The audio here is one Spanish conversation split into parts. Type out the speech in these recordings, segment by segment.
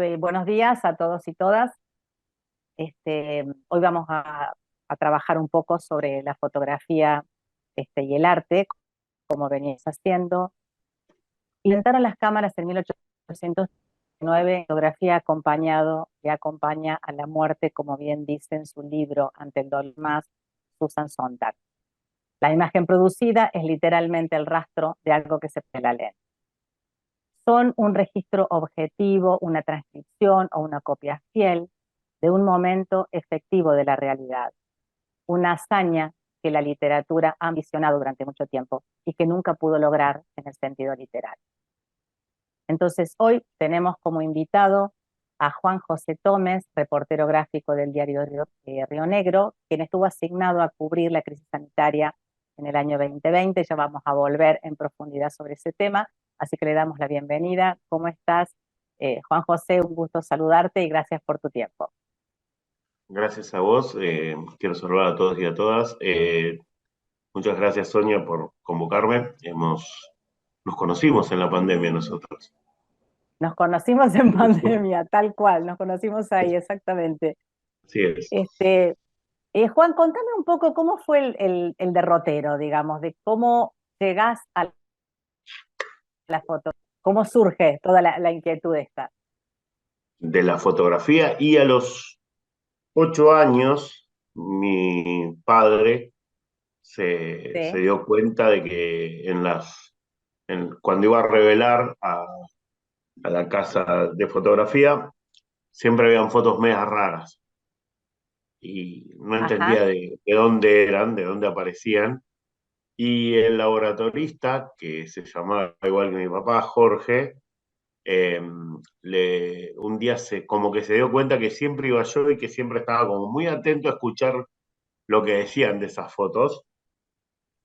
Buenos días a todos y todas. Hoy vamos a trabajar un poco sobre la fotografía y el arte, como veníais haciendo. Inventaron las cámaras en 1809, la fotografía acompañado y acompaña a la muerte, como bien dice en su libro Ante el dolor más, Susan Sontag. La imagen producida es literalmente el rastro de algo que se pela la lente. Son un registro objetivo, una transcripción o una copia fiel de un momento efectivo de la realidad, una hazaña que la literatura ha ambicionado durante mucho tiempo y que nunca pudo lograr en el sentido literal. Entonces hoy tenemos como invitado a Juan José Tomes, reportero gráfico del diario Río Negro, quien estuvo asignado a cubrir la crisis sanitaria en el año 2020. Ya vamos a volver en profundidad sobre ese tema, así que le damos la bienvenida. ¿Cómo estás? Juan José, un gusto saludarte y gracias por tu tiempo. Gracias a vos, quiero saludar a todos y a todas. Muchas gracias, Sonia, por convocarme. Nos conocimos en la pandemia nosotros. Nos conocimos en pandemia, tal cual, nos conocimos ahí, exactamente. Así es. Este, Juan, contame un poco cómo fue el derrotero, digamos, de cómo llegás a la foto, cómo surge toda la inquietud esta. De la fotografía y a los 8 años, mi padre se Sí, dio cuenta de que cuando iba a revelar a la casa de fotografía, siempre habían fotos medias raras y no entendía ajá, de dónde eran, de dónde aparecían. Y el laboratorista, que se llamaba igual que mi papá, Jorge, eh, un día como que se dio cuenta que siempre iba yo y que siempre estaba como muy atento a escuchar lo que decían de esas fotos.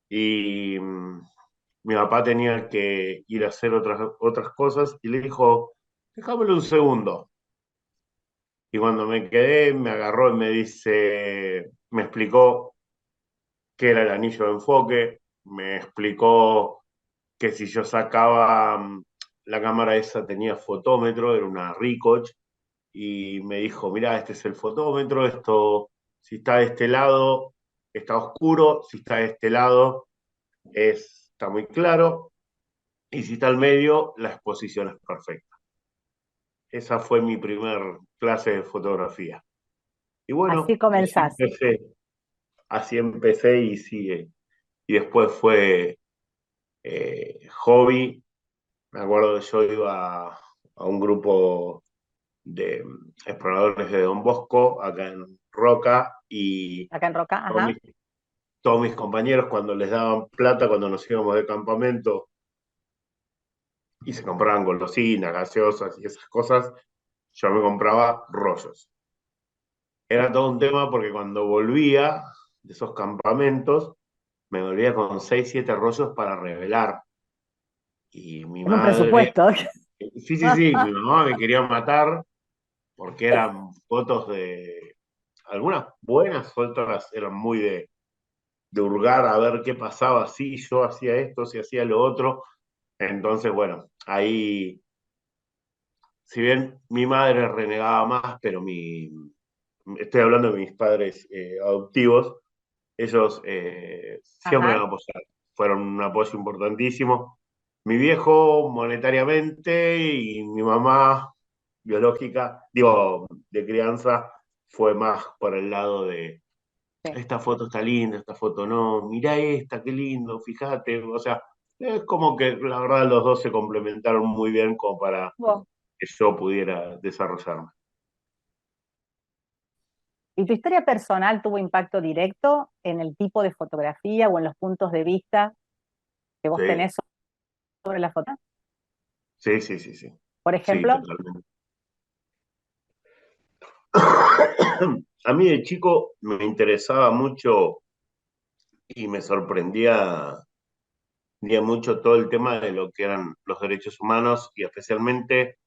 Y mi papá tenía que ir a hacer otras cosas y le dijo, déjamelo un segundo. Y cuando me quedé, me agarró y me explicó qué era el anillo de enfoque, me explicó que si yo sacaba la cámara esa tenía fotómetro, era una Ricoh, y me dijo, mira, este es el fotómetro, esto, si está de este lado, está oscuro, si está de este lado, está muy claro, y si está al medio, la exposición es perfecta. Esa fue mi primer clase de fotografía. Y así bueno, comenzás. así empecé y sigue. Y después fue hobby. Me acuerdo que yo iba a un grupo de exploradores de Don Bosco, acá en Roca, y Acá en Roca, todos mis, ajá. todos mis compañeros cuando les daban plata, cuando nos íbamos de campamento y se compraban golosinas, gaseosas y esas cosas, yo me compraba rollos. Era todo un tema porque cuando volvía de esos campamentos, me volvía con 6 7 rollos para revelar. Y mi En un madre, presupuesto. sí, mi mamá me quería matar porque eran fotos algunas buenas, otras eran muy de hurgar a ver qué pasaba si yo hacía esto, si hacía lo otro. Entonces, bueno, ahí, si bien mi madre renegaba más, pero estoy hablando de mis padres adoptivos, ellos siempre me Ajá. apoyaron, fueron un apoyo importantísimo. Mi viejo monetariamente y mi mamá biológica, digo, de crianza, fue más por el lado de Sí. esta foto está linda, esta foto no, mirá esta, qué lindo, fíjate, o sea, es como que la verdad los dos se complementaron muy bien como para Vos. que yo pudiera desarrollarme. ¿Y tu historia personal tuvo impacto directo en el tipo de fotografía o en los puntos de vista que vos Sí, tenés sobre la foto? sí, Por sí, ejemplo, totalmente. A mí de chico me interesaba mucho y me sorprendía mucho todo el tema de lo que eran los derechos humanos y especialmente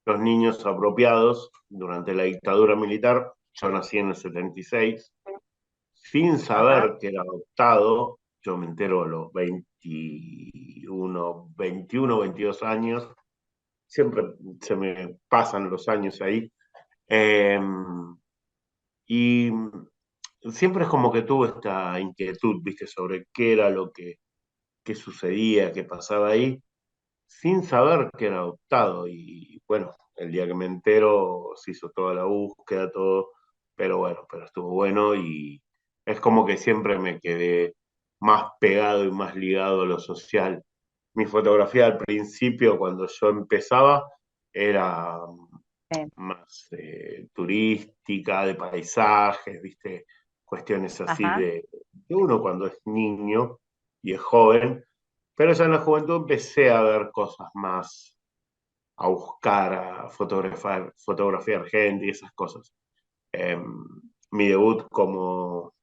los niños apropiados durante la dictadura militar. Yo nací en el 76, sin ajá, saber que era adoptado. Yo me entero a los 21, 22 años, siempre se me pasan los años ahí. Eh, y siempre es como que tuve esta inquietud, ¿viste? Sobre qué era lo que sucedía, qué pasaba ahí, sin saber que era adoptado. Y bueno, el día que me entero se hizo toda la búsqueda, todo, pero bueno, pero estuvo bueno y es como que siempre me quedé más pegado y más ligado a lo social. Mi fotografía al principio, cuando yo empezaba, era Sí. más turística, de paisajes, ¿viste? Cuestiones así Ajá. de uno cuando es niño y es joven, pero ya en la juventud empecé a ver cosas más, a buscar, a fotografiar gente y esas cosas. Eh, Mi debut como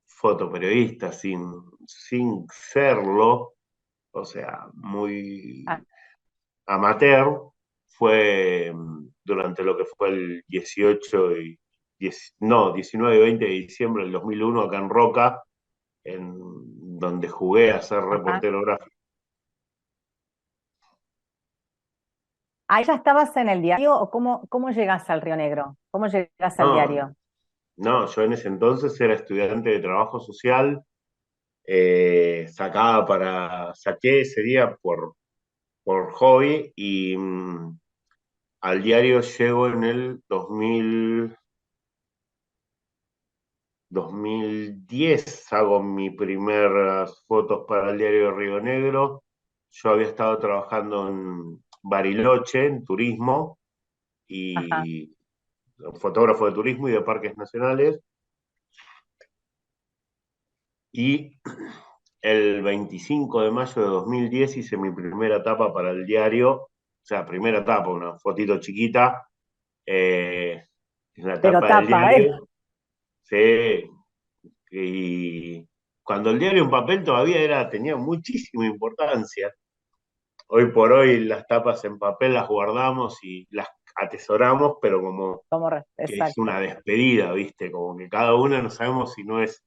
fotoperiodista sin serlo, o sea, Ah, muy amateur, fue durante lo que fue el 18 y 19 y 20 de diciembre del 2001 acá en Roca, en donde jugué a ser ajá. reportero gráfico. ¿Ahí ya estabas en el diario o cómo llegas al Río Negro? ¿Cómo llegas al No, diario? no, yo en ese entonces era estudiante de trabajo social, saqué ese día por hobby y al diario llego en el 2010, hago mis primeras fotos para el diario de Río Negro. Yo había estado trabajando en Bariloche, en turismo, Ajá. y fotógrafo de turismo y de parques nacionales. Y el 25 de mayo de 2010 hice mi primera tapa para el diario, o sea, primera tapa, una fotito chiquita, eh, en la Pero tapa del tapa, ¿eh? diario. Sí, y cuando el diario en papel todavía tenía muchísima importancia. Hoy por hoy las tapas en papel las guardamos y las atesoramos, pero como que es Exacto. una despedida, ¿viste? Como que cada una no sabemos si no es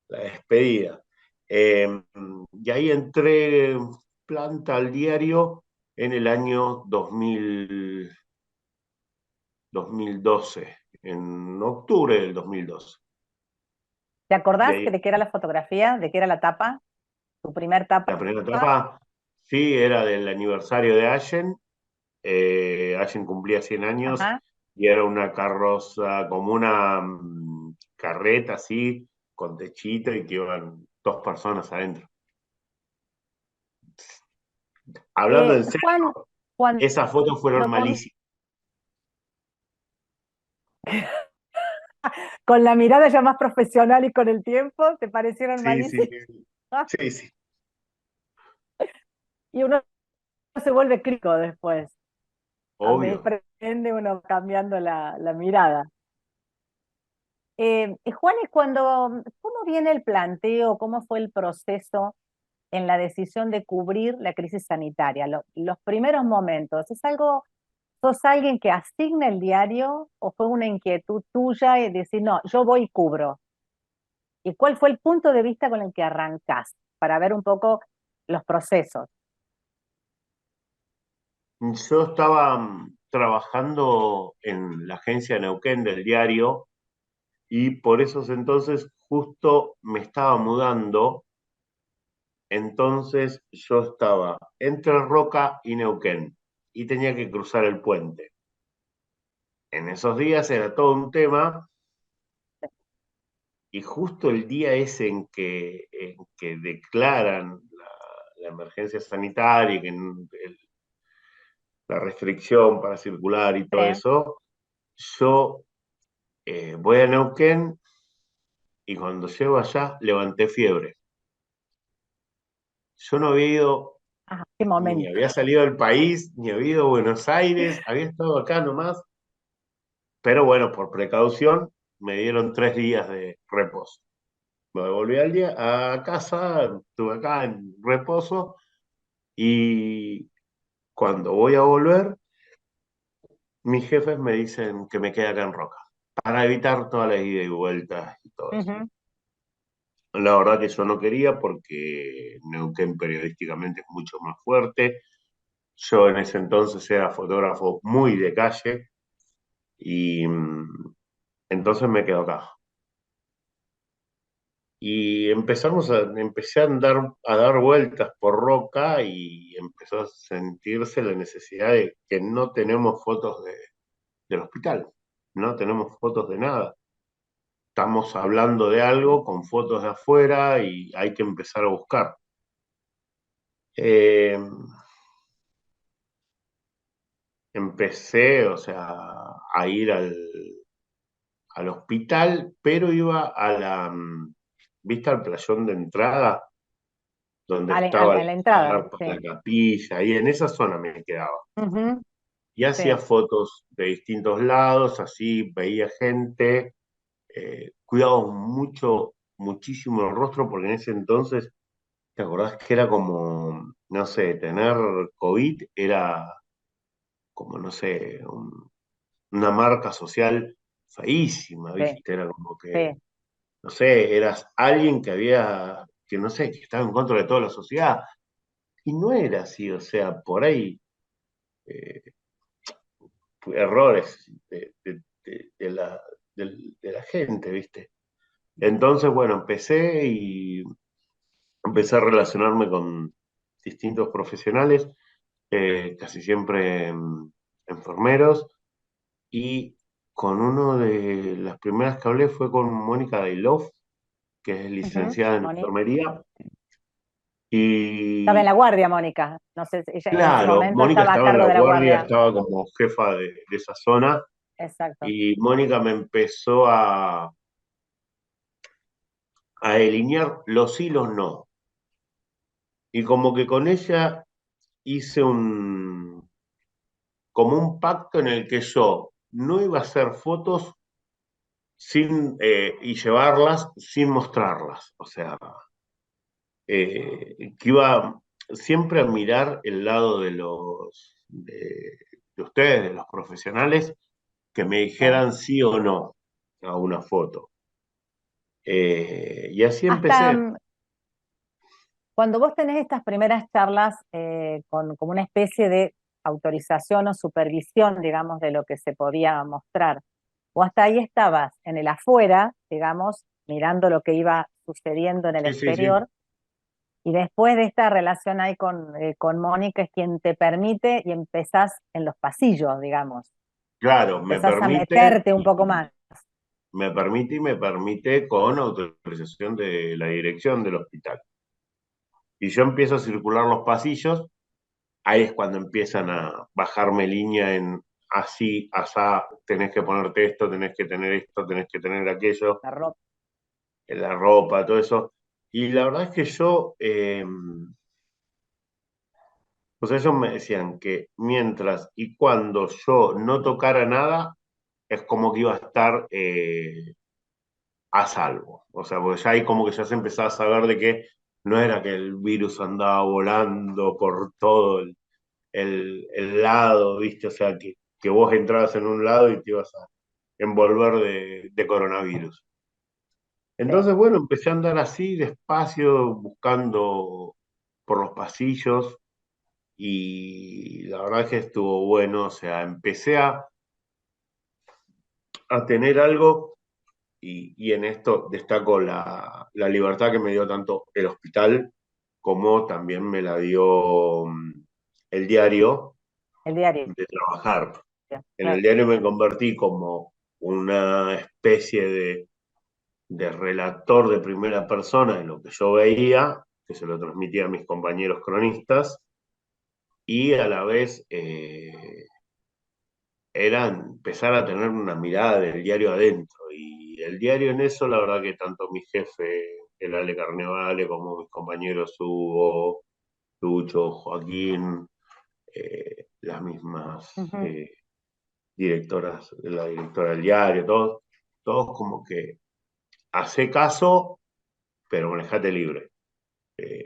la despedida. Y ahí entré en planta al diario en el año 2012, en octubre del 2012. ¿Te Y acordás ahí de qué era la fotografía? ¿De qué era la tapa? ¿Tu primer tapa? la primera etapa, sí, era del aniversario de Allen. Allen cumplía 100 años Ajá. y era una carroza, como una carreta así, con techito y que iban dos personas adentro. Hablando en Juan, serio, cuando esas fotos fueron con, malísimas. con la mirada ya más profesional y con el tiempo, ¿te parecieron Sí, sí, malísimas? sí, sí, sí, sí, Y uno se vuelve crítico después. A mí obvio. pretende uno cambiando la mirada. Juan, ¿cómo viene el planteo? ¿Cómo fue el proceso en la decisión de cubrir la crisis sanitaria? Los primeros momentos, sos alguien que asigna el diario o fue una inquietud tuya y decir, no, yo voy y cubro? ¿Y cuál fue el punto de vista con el que arrancás para ver un poco los procesos? Yo estaba trabajando en la agencia Neuquén del diario y por esos entonces justo me estaba mudando. Entonces yo estaba entre Roca y Neuquén y tenía que cruzar el puente. En esos días era todo un tema y justo el día ese en que declaran la emergencia sanitaria y que la restricción para circular y todo Sí. eso, yo voy a Neuquén y cuando llego allá levanté fiebre. Yo no había ido, Ajá, qué ni momento. había salido del país, ni había ido a Buenos Aires, había estado acá nomás. Pero bueno, por precaución, me dieron 3 días de reposo. Me volví a casa, estuve acá en reposo y cuando voy a volver, mis jefes me dicen que me quede acá en Roca para evitar toda la ida y vueltas y todo eso. Ujú. La verdad que yo no quería porque Neuquén periodísticamente es mucho más fuerte. Yo en ese entonces era fotógrafo muy de calle y entonces me quedo acá. Y empecé a dar vueltas por Roca y empezó a sentirse la necesidad de que no tenemos fotos del hospital, no tenemos fotos de nada. Estamos hablando de algo con fotos de afuera y hay que empezar a buscar. Eh, Empecé, o sea, a ir al hospital, pero iba ¿viste al playón de entrada? Donde estaba A la la entrada, carpa, sí. la capilla, y en esa zona me quedaba. Ujú, Y hacía sí, fotos de distintos lados, así veía gente, cuidaba mucho, muchísimo el rostro, porque en ese entonces, ¿te acordás que era como, no sé, tener COVID era como, no sé, una marca social feísima, sí, ¿viste? Era como que, sí. no sé, eras alguien que no sé, que estaba en contra de toda la sociedad. Y no era así, o sea, por ahí eh, errores de la gente, ¿viste? Entonces, bueno, empecé a relacionarme con distintos profesionales, casi siempre enfermeros, y con uno de las primeras que hablé fue con Mónica Dailov, que es Ujú, licenciada en Moni. enfermería, Estaba en y la guardia, Mónica. No sé, ella en ese claro, momento Mónica estaba a estaba en cargo la de la guardia, guardia. estaba como jefa de esa zona, Exacto. y Mónica me empezó a delinear los sí y los no. Y como que con ella hice como un pacto en el que yo no iba a hacer fotos y llevarlas sin mostrarlas. O sea, que iba siempre a mirar el lado de ustedes, de los profesionales, que me Sí. dijeran sí o no a una foto. Y así Hasta empecé. cuando vos tenés estas primeras charlas con como una especie de autorización o supervisión, digamos, de lo que se podía mostrar, o hasta ahí estabas en el afuera, digamos, mirando lo que iba sucediendo en el Sí, sí, sí. exterior, y después de esta relación ahí con Mónica es quien te permite y empezás en los pasillos, digamos, Claro, empezás a meterte un poco más. me permite con autorización de la dirección del hospital. Y yo empiezo a circular los pasillos, ahí es cuando empiezan a bajarme línea en así, asá, tenés que ponerte esto, tenés que tener esto, tenés que tener aquello, La ropa. en la ropa, todo eso. Y la verdad es que pues ellos me decían que mientras y cuando yo no tocara nada, es como que iba a estar a salvo. O sea, porque ya ahí como que ya se empezaba a saber de que no era que el virus andaba volando por todo el lado, ¿viste? O sea, que vos entrabas en un lado y te ibas a envolver de coronavirus. Sí. Entonces, bueno, empecé a andar así, despacio, buscando por los pasillos y la verdad es que estuvo bueno, o sea, empecé a tener algo y en esto destaco la libertad que me dio tanto el hospital como también me la dio el diario El diario. de trabajar. En el Claro. diario me convertí como una especie de relator de primera persona de lo que yo veía, que se lo transmitía a mis compañeros cronistas, y a la vez era empezar a tener una mirada del diario adentro. Y el diario en eso, la verdad que tanto mi jefe, el Ale Carnevale, como mis compañeros Hugo, Lucho, Joaquín, las mismas Ujú. directoras, la directora del diario, todos como que hace caso, pero manejate libre.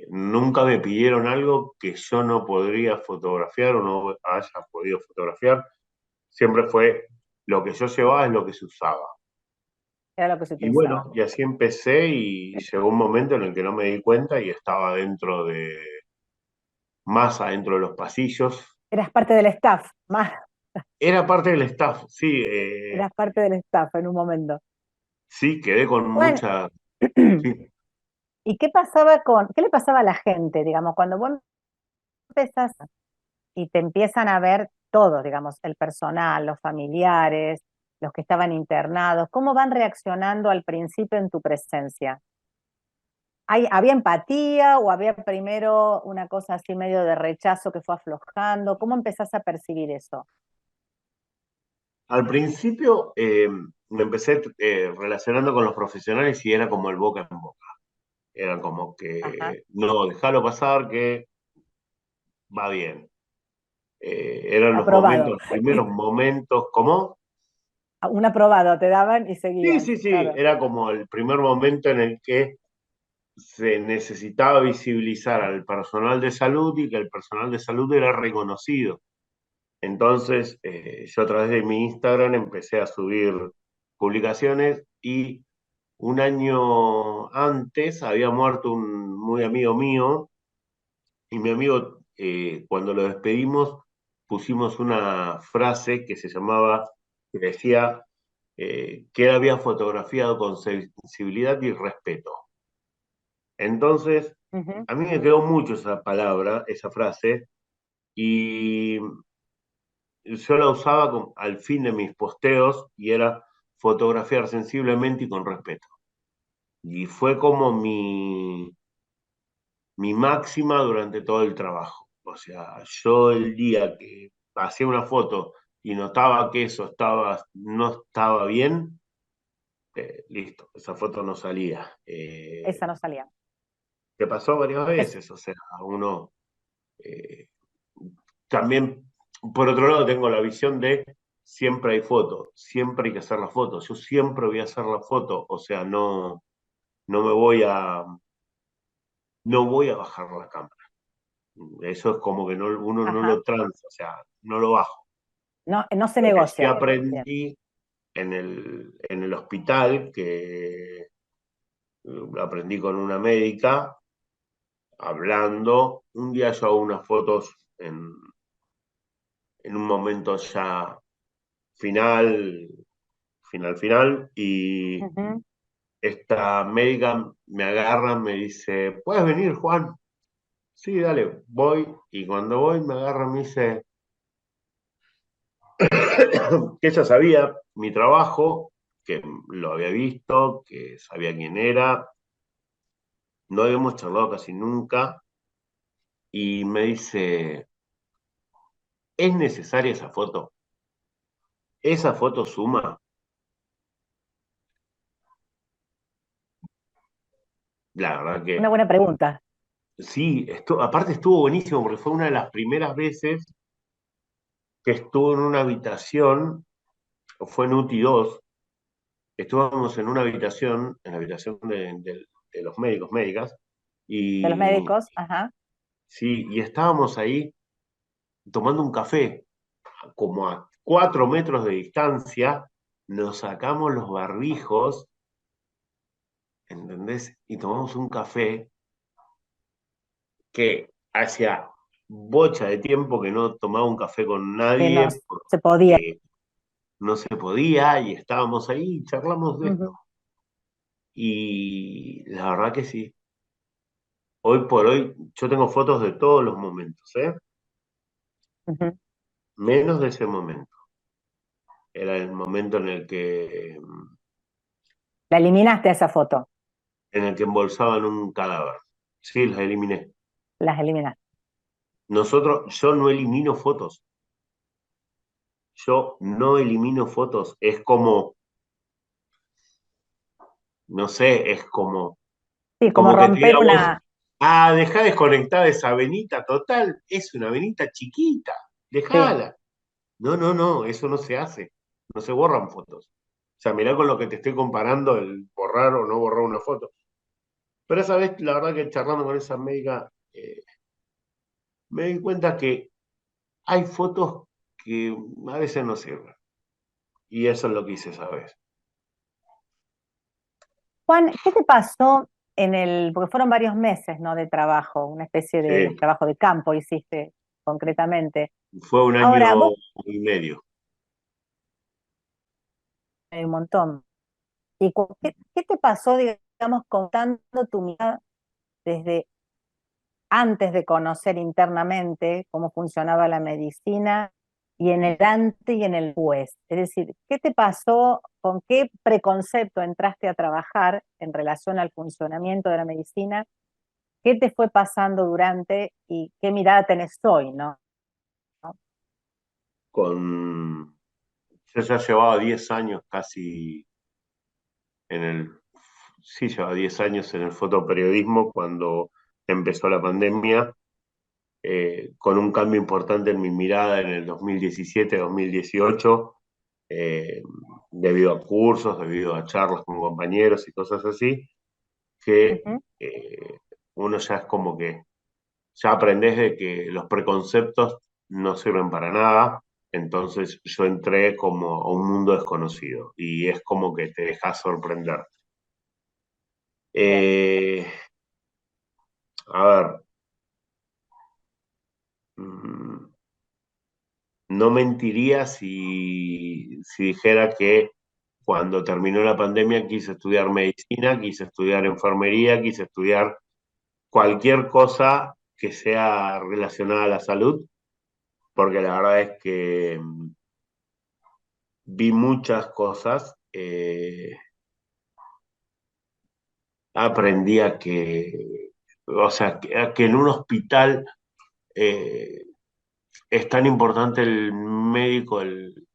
Nunca me pidieron algo que yo no podría fotografiar o no haya podido fotografiar. Siempre fue lo que yo llevaba es lo que se usaba. Era lo que se Y utilizaba. bueno, y así empecé y llegó un momento en el que no me di cuenta y estaba más adentro de los pasillos. Eras parte del staff, más, Era parte del staff, sí, eras parte del staff en un momento. sí, quedé con Bueno, mucha... Sí. ¿y qué le pasaba a la gente, digamos, cuando vos empezás y te empiezan a ver todos, digamos, el personal, los familiares, los que estaban internados, cómo van reaccionando al principio en tu presencia? ¿Había empatía o había primero una cosa así medio de rechazo que fue aflojando? ¿Cómo empezás a percibir eso? Al principio me empecé relacionando con los profesionales y era como el boca en boca. Era como Ajá, que, no, déjalo pasar que va bien. Eran los momentos, aprobado. los primeros momentos, ¿cómo? Un aprobado te daban y Sí, seguían, sí, sí, claro. era como el primer momento en el que se necesitaba visibilizar al personal de salud y que el personal de salud era reconocido. Entonces, yo a través de mi Instagram empecé a subir publicaciones y un año antes había muerto un muy amigo mío y mi amigo, cuando lo despedimos, pusimos una frase que se llamaba, que decía que él había fotografiado con sensibilidad y respeto. Entonces, Ujú. a mí me quedó mucho esa palabra, esa frase, y yo la usaba al fin de mis posteos y era fotografiar sensiblemente y con respeto. Y fue como mi máxima durante todo el trabajo. O sea, yo el día que hacía una foto y notaba que eso no estaba bien, listo, esa foto no salía. Esa no salía. Que pasó varias Es, veces, o sea, uno eh, también, por otro lado, tengo la visión de siempre hay foto, siempre hay que hacer la foto, yo siempre voy a hacer la foto, o sea, no me voy no voy a bajar la cámara. Eso es como que uno no ajá. lo transa, o sea, no lo bajo. No, no se Lo que sí negocia. Bien. aprendí en el hospital, que lo aprendí con una médica, hablando, un día yo hago unas fotos en un momento ya final, final, y Ujú. esta médica me agarra, me dice, ¿puedes venir, Juan? Sí, dale, voy, y cuando voy me agarra, me dice que ella sabía mi trabajo, que lo había visto, que sabía quién era, no habíamos charlado casi nunca, y me dice, ¿es necesaria esa foto? ¿Esa foto suma? La verdad Una que buena pregunta. sí, aparte estuvo buenísimo porque fue una de las primeras veces que estuvo en una habitación, fue en UTI 2, estuvimos en una habitación, en la habitación de los médicos, médicas, De los y médicos, ajá. sí, y estábamos ahí tomando un café, como a 4 metros de distancia, nos sacamos los barbijos, ¿entendés? Y tomamos un café que hacía bocha de tiempo que no tomaba un café con Que no nadie, se podía. porque no se podía y estábamos ahí y charlamos de esto. Ujú, Y la verdad que sí, hoy por hoy yo tengo fotos de todos los momentos, ¿eh? ujú. Menos de ese momento. Era el momento La eliminaste esa foto, en el que embolsaban un cadáver. Sí, las eliminé. las eliminaste. Yo no elimino fotos. Yo no elimino fotos. Es como, no sé, es Sí, como como que te romper diga vos, una. dejá desconectada esa venita, total, es una venita chiquita, Sí, dejala. No, no, no, eso no se hace. No se borran fotos. O sea, mirá con lo que te estoy comparando el borrar o no borrar una foto. Pero esa vez, la verdad que charlando con esa médica, me di cuenta que hay fotos que a veces no sirven. Y eso es lo que hice esa vez. Juan, ¿qué te pasó porque fueron varios meses, ¿no? De trabajo, una especie de Sí, trabajo de campo hiciste concretamente. Fue un Ahora, año vos y medio. un montón. ¿Y qué te pasó, digamos, contando tu mirada desde antes de conocer internamente cómo funcionaba la medicina y en el antes y en el después? Es decir, ¿qué te pasó, con qué preconcepto entraste a trabajar en relación al funcionamiento de la medicina? ¿Qué te fue pasando durante y qué mirada tenés hoy, no? Con, yo ya llevaba 10 años casi en el, sí, llevaba 10 años en el fotoperiodismo cuando empezó la pandemia, con un cambio importante en mi mirada en el 2017-2018, eh, debido a cursos, debido a charlas con compañeros y cosas así, que Ujú. uno ya es como que ya aprendés de que los preconceptos no sirven para nada, entonces yo entré como a un mundo desconocido y es como que te dejas sorprender. Bien. Eh, a ver, mm, no mentiría si dijera que cuando terminó la pandemia quise estudiar medicina, quise estudiar enfermería, quise estudiar cualquier cosa que sea relacionada a la salud, porque la verdad es que vi muchas cosas, aprendí a que, o sea, a que en un hospital eh, es tan importante el médico, el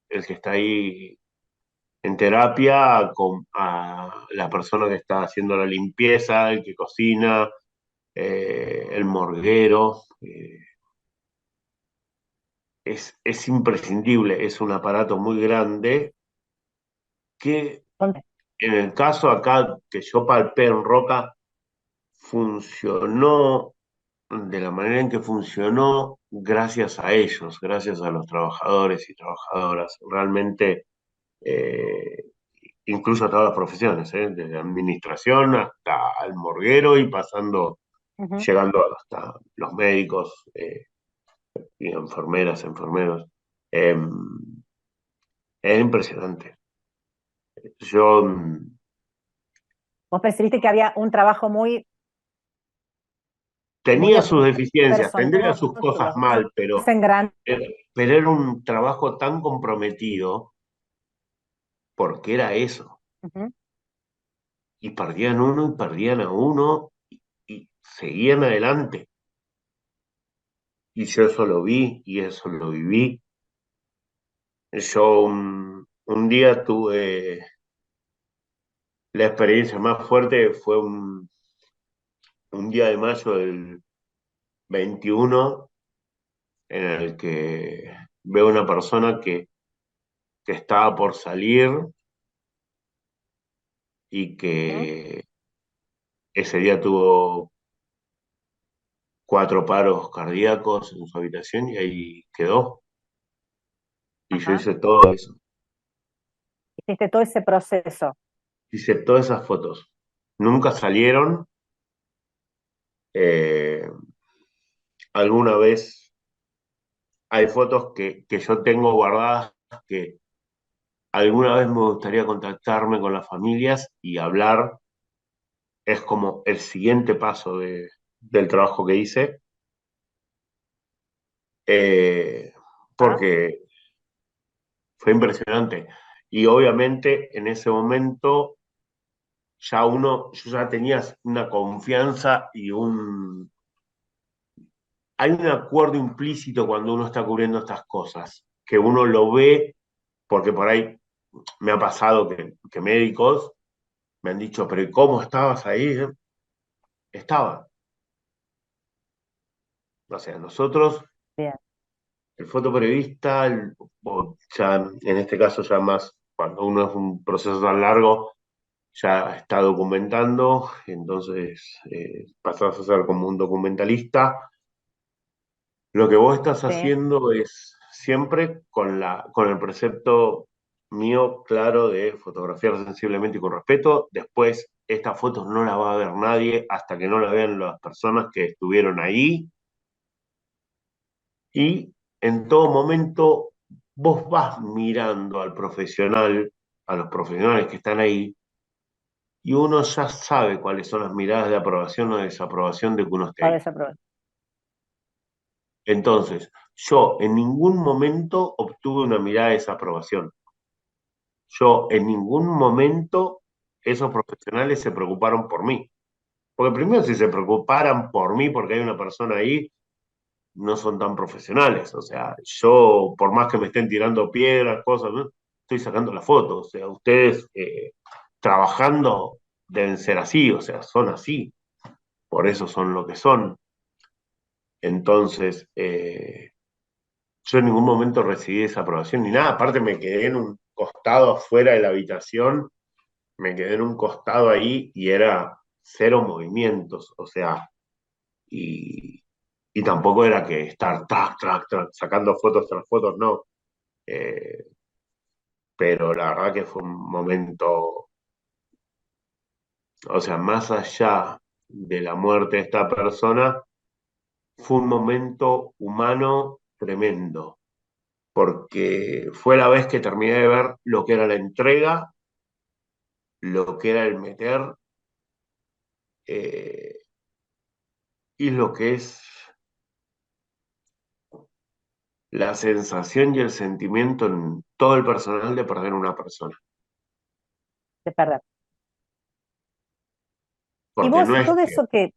que está ahí en terapia, a la persona que está haciendo la limpieza, el que cocina, el morguero. Es imprescindible, es un aparato muy grande que en el caso acá que yo palpé en Roca, funcionó de la manera en que funcionó gracias a ellos, gracias a los trabajadores y trabajadoras. Realmente, eh, incluso a todas las profesiones, desde administración hasta el morguero y pasando, Ujú. llegando hasta los médicos y enfermeras, enfermeros. Eh, es impresionante. Yo Vos percibiste que había un trabajo muy, muy tenía de sus deficiencias, tendría personas, sus cosas los mal, hacen grandes. pero era un trabajo tan comprometido porque era eso. Ujú. Y perdían uno y perdían a uno y seguían adelante. Y yo eso lo vi y eso lo viví. Yo un día tuve la experiencia más fuerte, fue un día de mayo del 21 en el que veo una persona que estaba por salir y Ujú. que ese día tuvo 4 paros cardíacos en su habitación y ahí quedó. Y yo Ajá. hice todo eso, Hiciste todo ese proceso. hice todas esas fotos. Nunca salieron. eh, alguna vez hay fotos que yo tengo guardadas que alguna vez me gustaría contactarme con las familias y hablar. Es como el siguiente paso del trabajo que hice, eh, ¿Ah? porque fue impresionante. Y obviamente en ese momento yo ya tenía una confianza hay un acuerdo implícito cuando uno está cubriendo estas cosas, que uno lo ve, porque por ahí me ha pasado que médicos me han dicho, pero ¿y cómo estabas ahí? Estaba. O sea, nosotros, Bien. el fotoperiodista, o ya en este caso ya más, cuando uno es un proceso tan largo, ya está documentando, entonces pasás a ser como un documentalista. Lo que vos estás Sí. haciendo es siempre con el precepto mío claro de fotografiar sensiblemente y con respeto. Después, estas fotos no las va a ver nadie hasta que no la vean las personas que estuvieron ahí. Y en todo momento vos vas mirando al profesional, a los profesionales que están ahí, y uno ya sabe cuáles son las miradas de aprobación o de desaprobación de que uno esté para ahí. desaprobar. Entonces, yo en ningún momento obtuve una mirada de desaprobación. Yo en ningún momento esos profesionales se preocuparon por mí. Porque primero, si se preocuparan por mí porque hay una persona ahí, no son tan profesionales. O sea, yo, por más que me estén tirando piedras, cosas, ¿no? Estoy sacando la foto. O sea, ustedes trabajando deben ser así, o sea, son así. Por eso son lo que son. Entonces, yo en ningún momento recibí esa aprobación ni nada. Aparte, me quedé en un costado afuera de la habitación, me quedé en un costado ahí y era cero movimientos. O sea, y, y tampoco era que estar sacando fotos tras fotos, no. Eh, pero la verdad que fue un momento, o sea, más allá de la muerte de esta persona, fue un momento humano tremendo, porque fue la vez que terminé de ver lo que era la entrega, lo que era el meter eh, y lo que es la sensación y el sentimiento en todo el personal de perder una persona. De perder. Y Porque no vos, es todo que, eso que,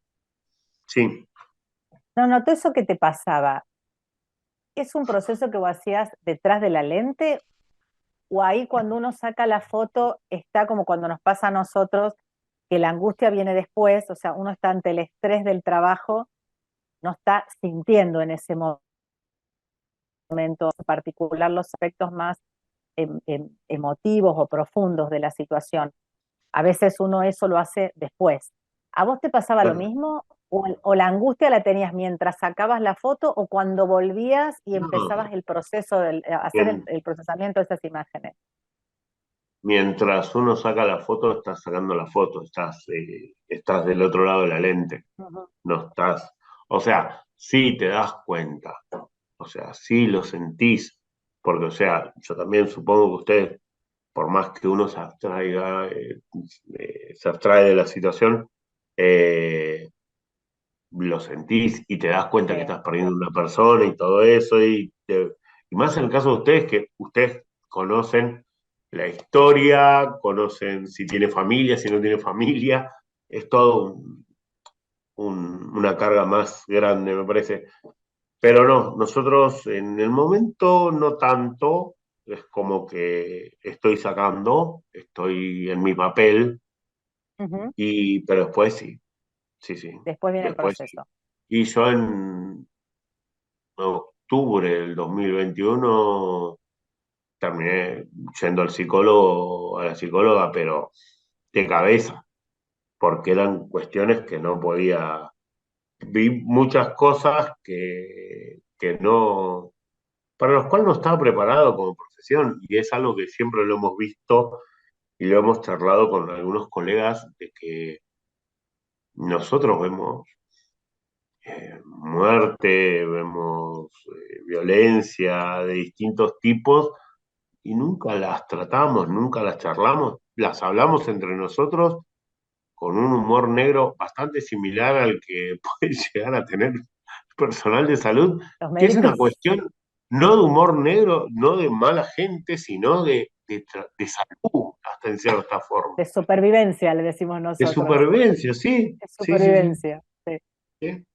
sí, no, no, todo eso que te pasaba, ¿es un proceso que vos hacías detrás de la lente? ¿O ahí cuando uno saca la foto está como cuando nos pasa a nosotros, que la angustia viene después, o sea, uno está ante el estrés del trabajo, no está sintiendo en ese momento en particular los aspectos más emotivos o profundos de la situación? A veces uno eso lo hace después. ¿A vos te pasaba lo mismo? O la angustia la tenías mientras sacabas la foto o cuando volvías y no, empezabas el proceso de hacer bien, el procesamiento de esas imágenes? mientras uno saca la foto, estás sacando la foto, estás del otro lado de la lente, Ujú. no estás, o sea, sí te das cuenta, o sea, sí lo sentís, porque, o sea, yo también supongo que ustedes, por más que uno se abstrae de la situación, eh, lo sentís y te das cuenta que Sí, estás perdiendo una persona y todo eso, y más en el caso de ustedes, que ustedes conocen la historia, conocen si tiene familia, si no tiene familia, es todo una carga más grande, me parece. Pero no, nosotros en el momento no tanto, es como que estoy sacando, estoy en mi papel, ujú. pero después sí, sí, sí, Después viene el después sí. proceso. Y yo en octubre del 2021 terminé yendo al psicólogo, a la psicóloga, pero de cabeza, porque eran cuestiones que no podía. Vi muchas cosas que no, para los cuales no estaba preparado como profesión, y es algo que siempre lo hemos visto y lo hemos charlado con algunos colegas, de que nosotros vemos muerte, vemos violencia de distintos tipos y nunca las tratamos, nunca las charlamos, las hablamos entre nosotros con un humor negro bastante similar al que puede llegar a tener personal de salud, Los que es una médicos cuestión no de humor negro, no de mala gente, sino de salud, hasta en cierta forma. de supervivencia, le decimos De nosotros. supervivencia, sí, De sí, sí, sí, supervivencia. Sí. sí,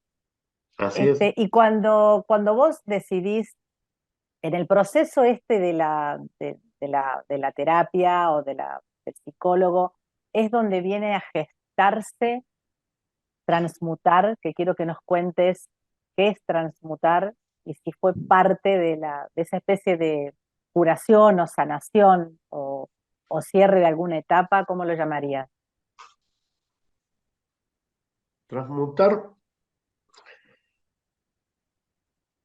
así es. Y cuando vos decidís, en el proceso este de la terapia o del psicólogo, es donde viene a gestarse transmutar, que quiero que nos cuentes qué es transmutar y si fue parte de esa especie de curación o sanación o cierre de alguna etapa, ¿cómo lo llamarías? Transmutar,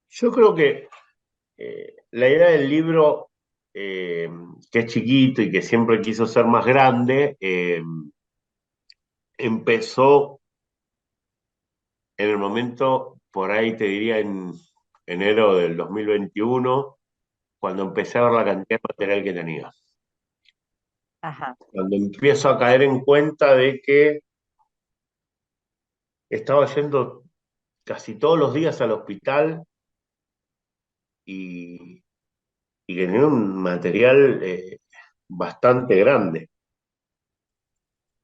yo creo que la idea del libro, eh, que es chiquito y que siempre quiso ser más grande, empezó en el momento, por ahí te diría, enero del 2021, cuando empecé a ver la cantidad de material que tenía. Ajá, Cuando empiezo a caer en cuenta de que estaba yendo casi todos los días al hospital y, y que tenía un material bastante grande.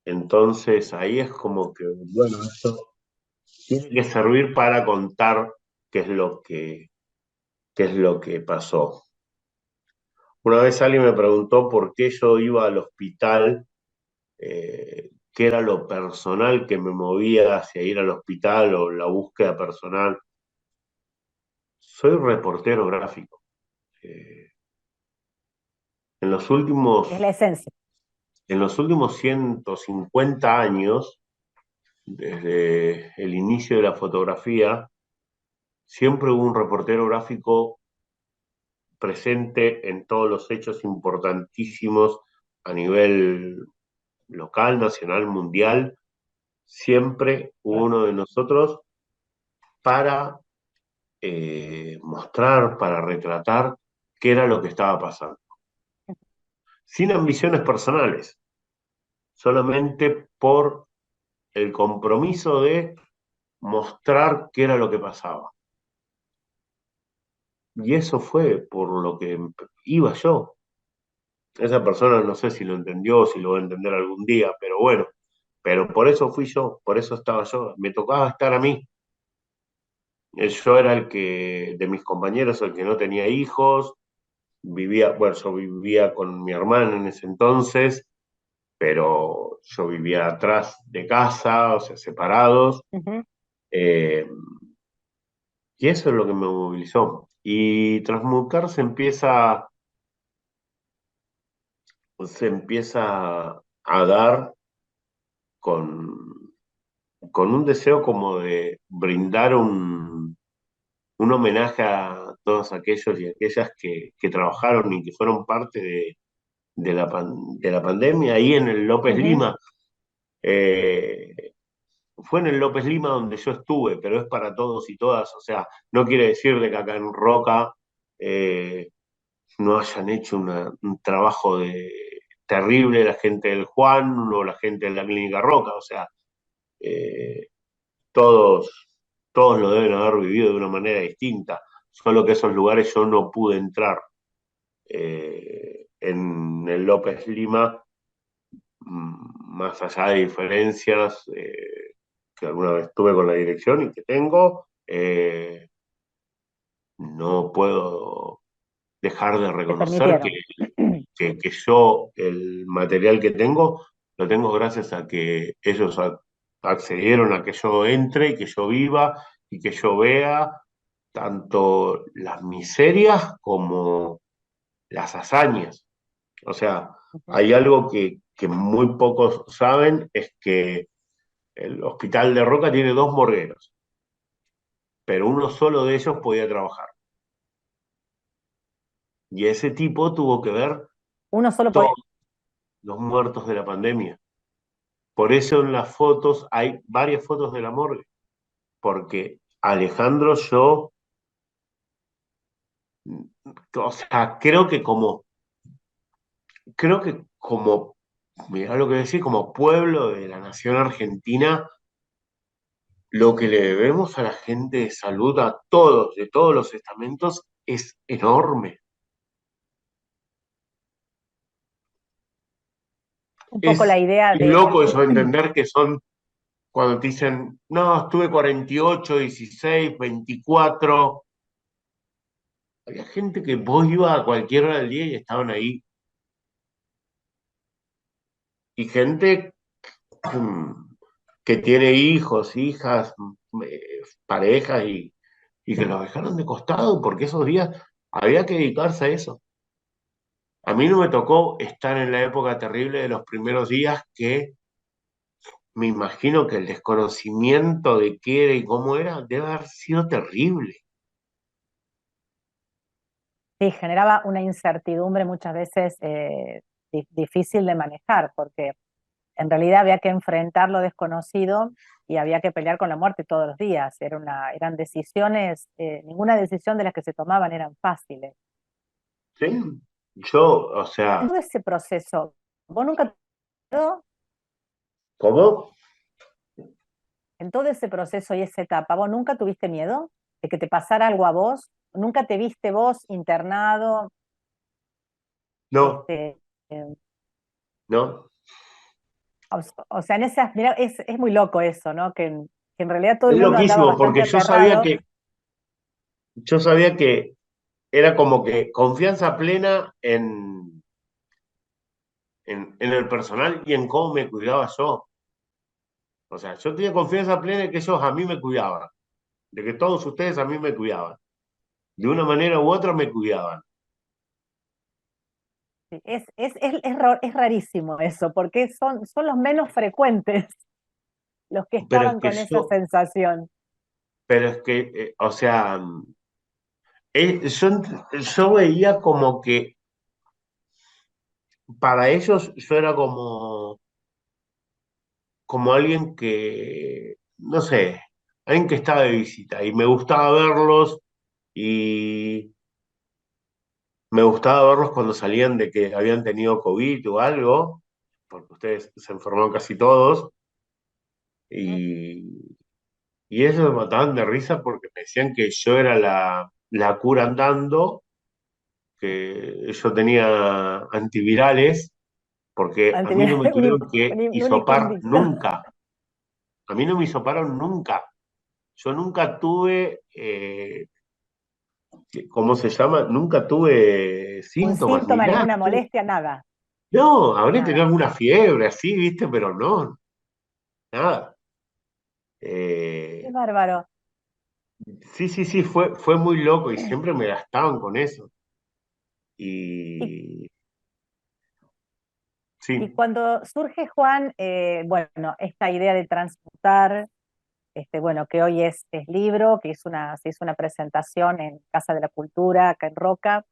Entonces ahí es como que, bueno, esto tiene que servir para contar qué es lo que, qué es lo que pasó. Una vez alguien me preguntó por qué yo iba al hospital, qué era lo personal que me movía hacia ir al hospital o la búsqueda personal. Soy reportero gráfico. Eh, en los es la últimos, esencia. en los últimos 150 años, desde el inicio de la fotografía, siempre hubo un reportero gráfico presente en todos los hechos importantísimos a nivel local, nacional, mundial. Siempre hubo uno de nosotros para mostrar, para retratar qué era lo que estaba pasando. Sin ambiciones personales, solamente por el compromiso de mostrar qué era lo que pasaba. Y eso fue por lo que iba yo. Esa persona no sé si lo entendió, si lo va a entender algún día, pero bueno, pero por eso fui yo, por eso estaba yo, me tocaba estar a mí. Yo era el que, de mis compañeros, el que no tenía hijos, vivía, bueno, yo vivía con mi hermana en ese entonces, pero yo vivía atrás de casa, o sea, separados, Ujú. eh, y eso es lo que me movilizó. Y Transmutar se empieza a dar con, con un deseo como de brindar un homenaje a todos aquellos y aquellas que trabajaron y que fueron parte de la pandemia ahí en el López Ujú. Lima. Eh, Fue en el López Lima donde yo estuve, pero es para todos y todas. O sea, no quiere decir de que acá en Roca eh, no hayan hecho un trabajo terrible la gente del Juan o la gente de la Clínica Roca. O sea, eh, todos, todos lo deben haber vivido de una manera distinta. Solo que esos lugares yo no pude entrar. En el López Lima, más allá de diferencias que alguna vez tuve con la dirección y que tengo, no puedo dejar de Te reconocer permitieron. que yo el material que tengo lo tengo gracias a que ellos accedieron a que yo entre y que yo viva y que yo vea tanto las miserias como las hazañas. O sea, Ujú. hay algo que muy pocos saben, es que el hospital de Roca tiene dos morgueros, pero uno solo de ellos podía trabajar. Y ese tipo tuvo que ver Uno solo podía. todos los muertos de la pandemia. Por eso en las fotos hay varias fotos de la morgue, porque Alejandro, yo, o sea, creo que como, mira lo que decir, como pueblo de la nación argentina, lo que le debemos a la gente de salud, a todos, de todos los estamentos, es enorme. Un poco la Es, idea es de, loco eso de entender que son, cuando te dicen, no, estuve 48, 16, 24. Había gente que vos ibas a cualquier hora del día y estaban ahí. Y gente mm, que tiene hijos, hijas, parejas y que los dejaron de costado porque esos días había que dedicarse a eso. A mí no me tocó estar en la época terrible de los primeros días, que me imagino que el desconocimiento de qué era y cómo era debe haber sido terrible. sí, generaba una incertidumbre muchas veces difícil de manejar, porque en realidad había que enfrentar lo desconocido y había que pelear con la muerte todos los días. Eran decisiones, ninguna decisión de las que se tomaban eran fáciles. ¿Sí? Yo, o En sea, todo ese proceso, ¿vos nunca ¿cómo? en todo ese proceso y esa etapa, vos nunca tuviste miedo de que te pasara algo a vos? ¿Nunca te viste vos internado? No, Este, eh, no. o sea, mira, es muy loco eso, ¿no? Que en realidad todo Es el mundo andaba loquísimo bastante porque aterrado. yo sabía que era como que confianza plena en el personal y en cómo me cuidaba yo. O sea, yo tenía confianza plena en que ellos a mí me cuidaban, de que todos ustedes a mí me cuidaban. De una manera u otra me cuidaban. Sí, es rarísimo eso, porque son los menos frecuentes los que Pero es estaban que con esa sensación. o sea, yo veía como que para ellos yo era como alguien que, no sé, alguien que estaba de visita y me gustaba verlos y me gustaba verlos cuando salían de que habían tenido COVID o algo, porque ustedes se enfermaron casi todos y, y ellos me mataban de risa porque me decían que yo era la cura andando, que yo tenía antivirales, porque a mí no me tuvieron que Un hisopar unicundita. nunca. A mí no me hisoparon nunca. Yo nunca tuve, ¿cómo se llama? Nunca tuve Un síntomas ni síntoma, nada. ninguna molestia, nada, No, habré tenido nada. alguna fiebre así, ¿viste? Pero no, nada. Qué Eh, bárbaro. sí, sí, sí, fue muy loco y siempre me gastaban con eso. Y, Y y sí, cuando surge, Juan, bueno, esta idea de transmutar, bueno, que hoy es libro, se hizo una presentación en Casa de la Cultura, acá en Roca.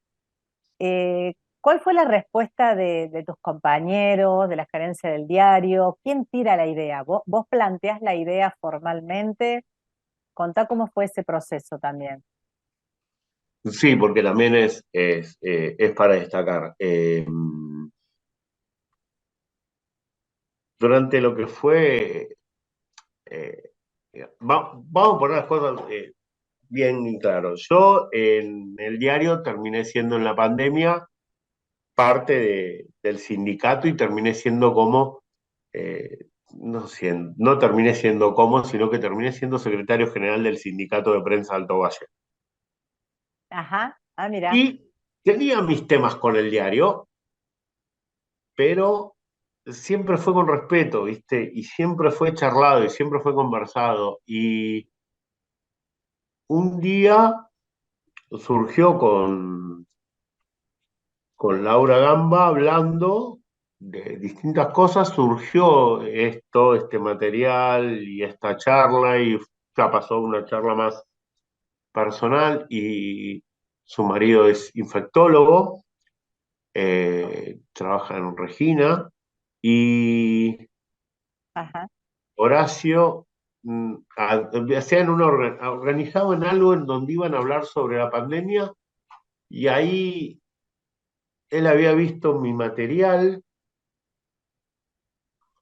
¿Cuál fue la respuesta de tus compañeros, de la gerencia del diario? ¿Quién tira la idea? ¿Vos planteás la idea formalmente? Contá cómo fue ese proceso también. sí, porque también es para destacar. Durante lo que fue, eh, vamos a poner las cosas bien claro. Yo en el diario terminé siendo en la pandemia parte del sindicato y terminé siendo como, no, no terminé siendo como, sino que terminé siendo secretario general del sindicato de prensa Alto Valle. Ajá, ah, mira. Y tenía mis temas con el diario, pero siempre fue con respeto, ¿viste? Y siempre fue charlado y siempre fue conversado. Y un día surgió con Laura Gamba hablando de distintas cosas, surgió este material y esta charla y ya pasó una charla más personal y su marido es infectólogo, trabaja en Regina y Ajá, Horacio hacían organizado en algo en donde iban a hablar sobre la pandemia y ahí él había visto mi material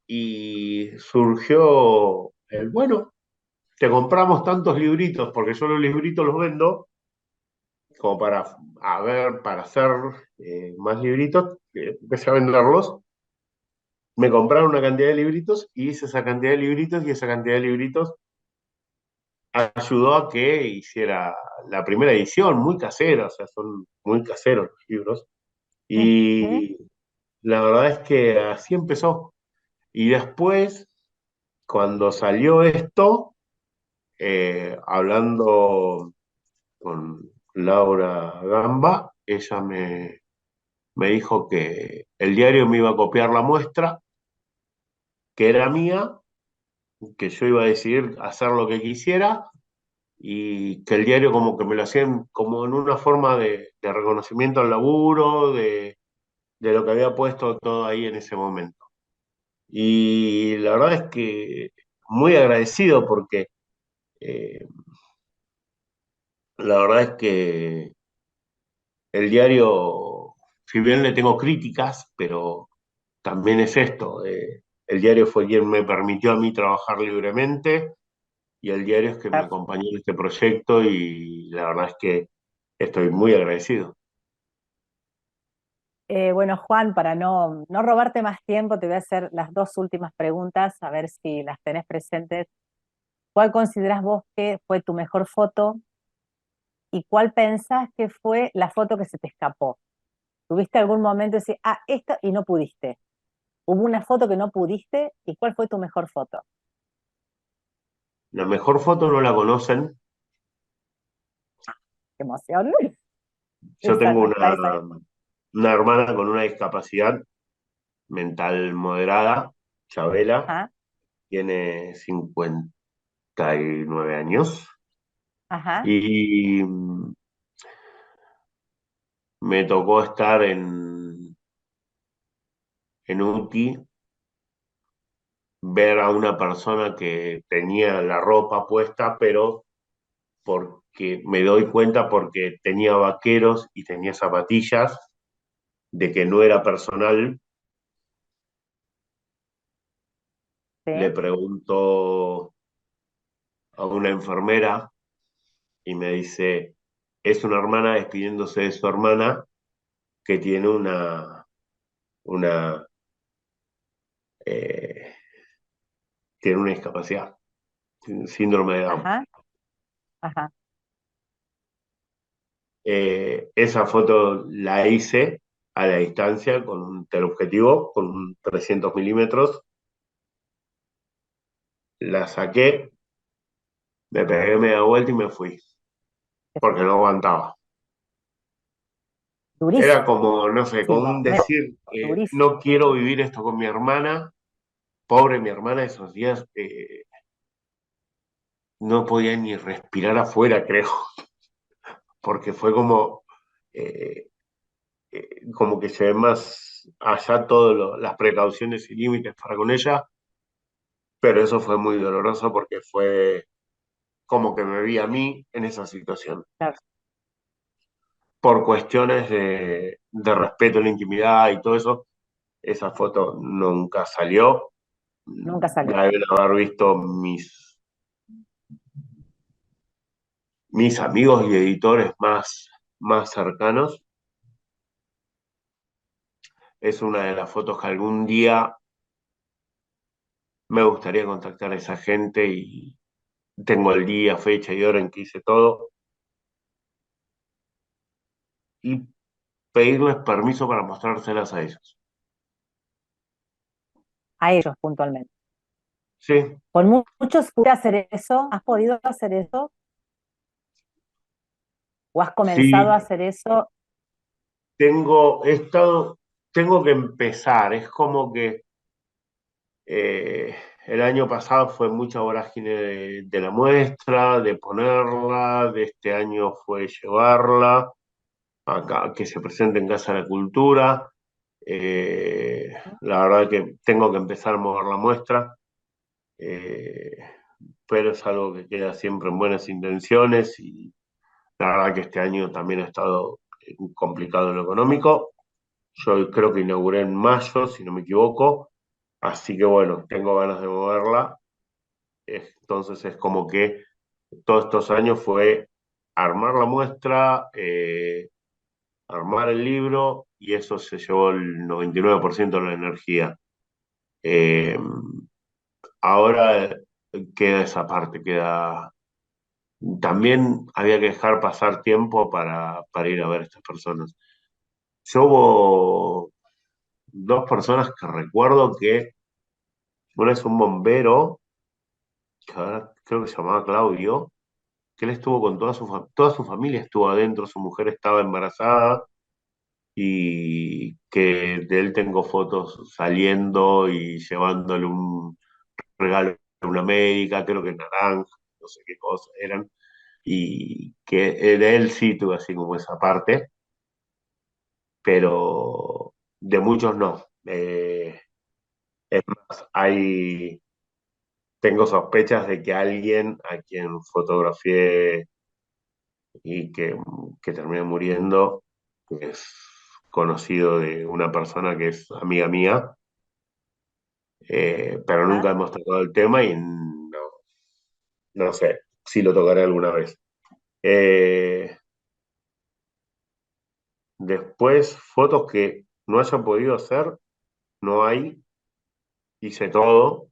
y surgió bueno, te compramos tantos libritos, porque yo los libritos los vendo, como para hacer más libritos, empecé a venderlos, me compraron una cantidad de libritos y hice esa cantidad de libritos y esa cantidad de libritos ayudó a que hiciera la primera edición, muy casera, o sea, son muy caseros los libros. ujú, Y la verdad es que así empezó. Y después, cuando salió esto, hablando con Laura Gamba, ella me dijo que el diario me iba a copiar la muestra, que era mía, que yo iba a decidir hacer lo que quisiera y que el diario como que me lo hacían como en una forma de reconocimiento al laburo, de lo que había puesto todo ahí en ese momento. Y la verdad es que muy agradecido porque eh, la verdad es que el diario, si bien le tengo críticas, pero también es esto, el diario fue quien me permitió a mí trabajar libremente y el diario es que me acompañó en este proyecto y la verdad es que estoy muy agradecido. Bueno, Juan, para no robarte más tiempo, te voy a hacer las dos últimas preguntas, a ver si las tenés presentes. ¿Cuál considerás vos que fue tu mejor foto y cuál pensás que fue la foto que se te escapó? ¿Tuviste algún momento de decir, ah, esta y no pudiste? ¿Hubo una foto que no pudiste y cuál fue tu mejor foto? La mejor foto no la conocen. ¡Qué emoción! Yo Esa tengo no está, esa es. una hermana con una discapacidad mental moderada, Chabela, Ajá, tiene 59 años ajá, y me tocó estar en UTI, ver a una persona que tenía la ropa puesta, pero porque me doy cuenta porque tenía vaqueros y tenía zapatillas de que no era personal. Le sí. pregunto a una enfermera y me dice, es una hermana despidiéndose de su hermana que tiene una, eh, tiene una discapacidad, síndrome de Down. Ajá, ajá. Esa foto la hice a la distancia con un teleobjetivo, con un 300 milímetros, la saqué, me pegué media vuelta y me fui, porque no aguantaba. Durísimo, Era como, no sé, como un decir, durísimo. no quiero vivir esto con mi hermana, pobre mi hermana esos días, no podía ni respirar afuera, creo, porque fue eh, como que se ve más allá todas las precauciones y límites para con ella, pero eso fue muy doloroso porque fue como que me vi a mí en esa situación. Claro, Por cuestiones de respeto a la intimidad y todo eso, esa foto nunca salió. nunca salió. La deben haber visto mis amigos y editores más cercanos. Es una de las fotos que algún día me gustaría contactar a esa gente y tengo el día, fecha y hora en que hice todo y pedirles permiso para mostrárselas a ellos. A ellos puntualmente. Sí, Con muchos pude hacer eso. ¿Has podido hacer eso? ¿O has comenzado a sí, hacer eso? he estado, tengo que empezar. Es como que eh, el año pasado fue mucha vorágine de la muestra, de ponerla, de este año fue llevarla acá, que se presente en Casa de la Cultura. La verdad que tengo que empezar a mover la muestra, eh, pero es algo que queda siempre en buenas intenciones y la verdad que este año también ha estado complicado en lo económico. Yo creo que inauguré en mayo, si no me equivoco, así que bueno, tengo ganas de moverla. Entonces es como que todos estos años fue armar la muestra, armar el libro y eso se llevó el 99% de la energía. Eh, Ahora queda esa parte, queda... También había que dejar pasar tiempo para ir a ver a estas personas. Yo hubo dos personas que recuerdo que una es un bombero, que ahora creo que se llamaba Claudio, que él estuvo con toda su familia estuvo adentro, su mujer estaba embarazada y que de él tengo fotos saliendo y llevándole un regalo a una médica, creo que naranja, no sé qué cosas eran, y que de él sí tuve así como esa parte, pero de muchos no. Es más, tengo sospechas de que alguien a quien fotografié y que terminé muriendo es conocido de una persona que es amiga mía, pero ¿Ah? nunca hemos tocado el tema y no, no sé si lo tocaré alguna vez. Eh, Después, fotos que no haya podido hacer, no hay, hice todo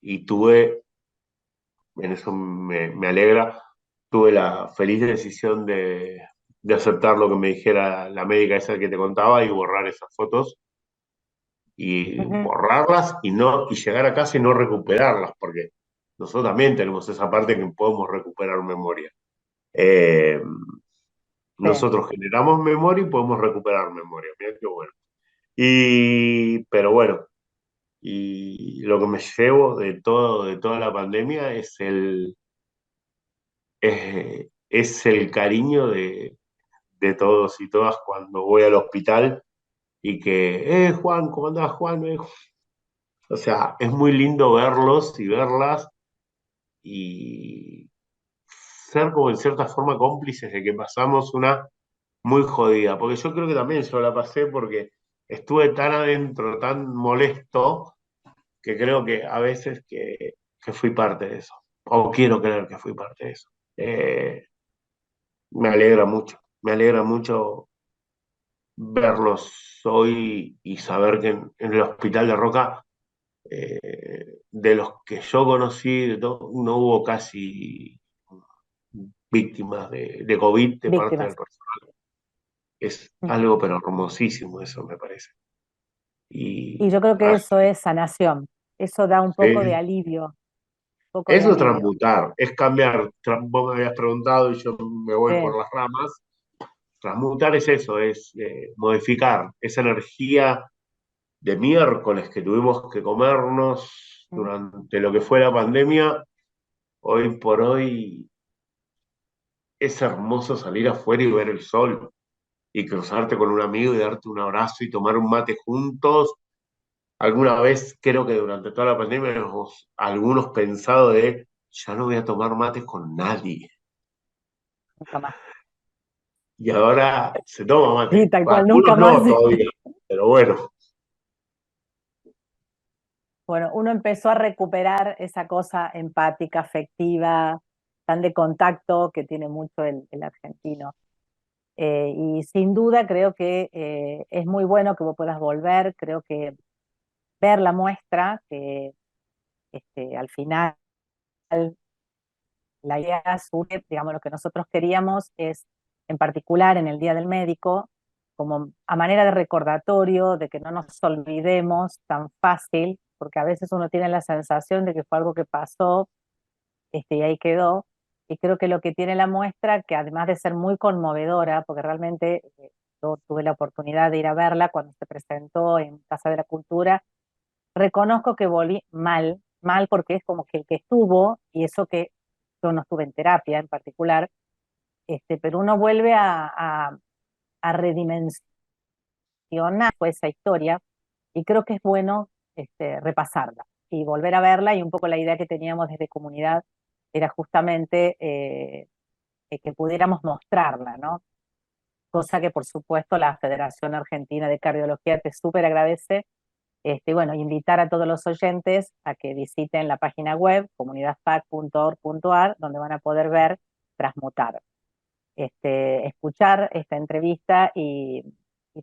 y tuve, en eso me alegra, tuve la feliz decisión de aceptar lo que me dijera la médica esa que te contaba y borrar esas fotos y Ujú. borrarlas y llegar a casa y no recuperarlas, porque nosotros también tenemos esa parte que podemos recuperar memoria. Eh, Sí. Nosotros generamos memoria y podemos recuperar memoria. Mira qué bueno. Pero bueno, y lo que me llevo de toda la pandemia es el cariño de todos y todas cuando voy al hospital y que, Juan, ¿cómo andás, Juan? O sea, es muy lindo verlos y verlas y ser como en cierta forma cómplices de que pasamos una muy jodida, porque yo creo que también yo la pasé porque estuve tan adentro, tan molesto, que creo que a veces que fui parte de eso, o quiero creer que fui parte de eso. Eh, me alegra mucho verlos hoy y saber que en el hospital de Roca, de los que yo conocí, no hubo casi víctimas de COVID de parte del Víctimas. personal. Es Ujú. algo pero hermosísimo eso, me parece. Y Y yo creo que eso es sanación. Eso da un poco de sí, alivio, un poco de eso es alivio. transmutar, es cambiar. Vos me habías preguntado y yo me voy por Sí. las ramas. Transmutar es eso, es modificar esa energía de miércoles que tuvimos que comernos Mm. durante lo que fue la pandemia. Hoy por hoy es hermoso salir afuera y ver el sol y cruzarte con un amigo y darte un abrazo y tomar un mate juntos. Alguna vez, creo que durante toda la pandemia, hemos algunos pensado de, ya no voy a tomar mates con nadie. Nunca más. Y ahora se toma Sí, mate. tal Bueno, cual, nunca algunos más. no todavía, pero bueno. Bueno, uno empezó a recuperar esa cosa empática, afectiva, tan de contacto que tiene mucho el argentino. Y sin duda creo que es muy bueno que vos puedas volver, creo que ver la muestra, que al final la idea surge, digamos, lo que nosotros queríamos es, en particular en el Día del Médico, como a manera de recordatorio, de que no nos olvidemos tan fácil, porque a veces uno tiene la sensación de que fue algo que pasó, y ahí quedó. Y creo que lo que tiene la muestra, que además de ser muy conmovedora, porque realmente yo tuve la oportunidad de ir a verla cuando se presentó en Casa de la Cultura, reconozco que volví mal, mal porque es como que el que estuvo, y eso que yo no estuve en terapia en particular, pero uno vuelve a redimensionar pues, esa historia y creo que es bueno repasarla y volver a verla y un poco la idea que teníamos desde comunidad era justamente que pudiéramos mostrarla, ¿no? Cosa que por supuesto la Federación Argentina de Cardiología te súper agradece. Bueno, invitar a todos los oyentes a que visiten la página web comunidadfac.org.ar, donde van a poder ver Transmutar, escuchar esta entrevista y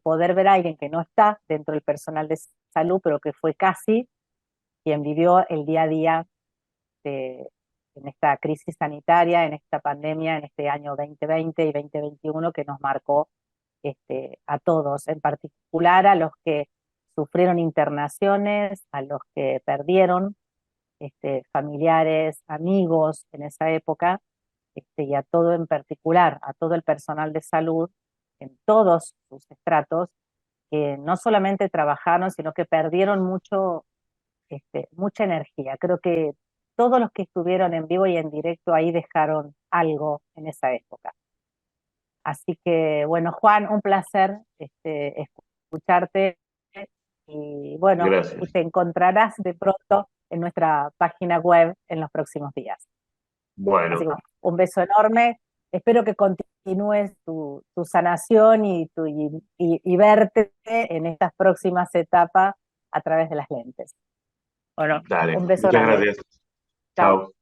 poder ver a alguien que no está dentro del personal de salud, pero que fue casi quien vivió el día a día de, en esta crisis sanitaria, en esta pandemia, en este año 2020 y 2021 que nos marcó a todos, en particular a los que sufrieron internaciones, a los que perdieron familiares, amigos en esa época, y a todo en particular, a todo el personal de salud, en todos sus estratos, que no solamente trabajaron, sino que perdieron mucha energía. Creo que todos los que estuvieron en vivo y en directo ahí dejaron algo en esa época. Así que, bueno, Juan, un placer escucharte y bueno, y Gracias. te encontrarás de pronto en nuestra página web en los próximos días. Así que Bueno, bueno, un beso enorme. Espero que continúes tu sanación y verte en estas próximas etapas a través de las lentes. Bueno, dale. un beso Muchas grande. gracias. Chao. Chao.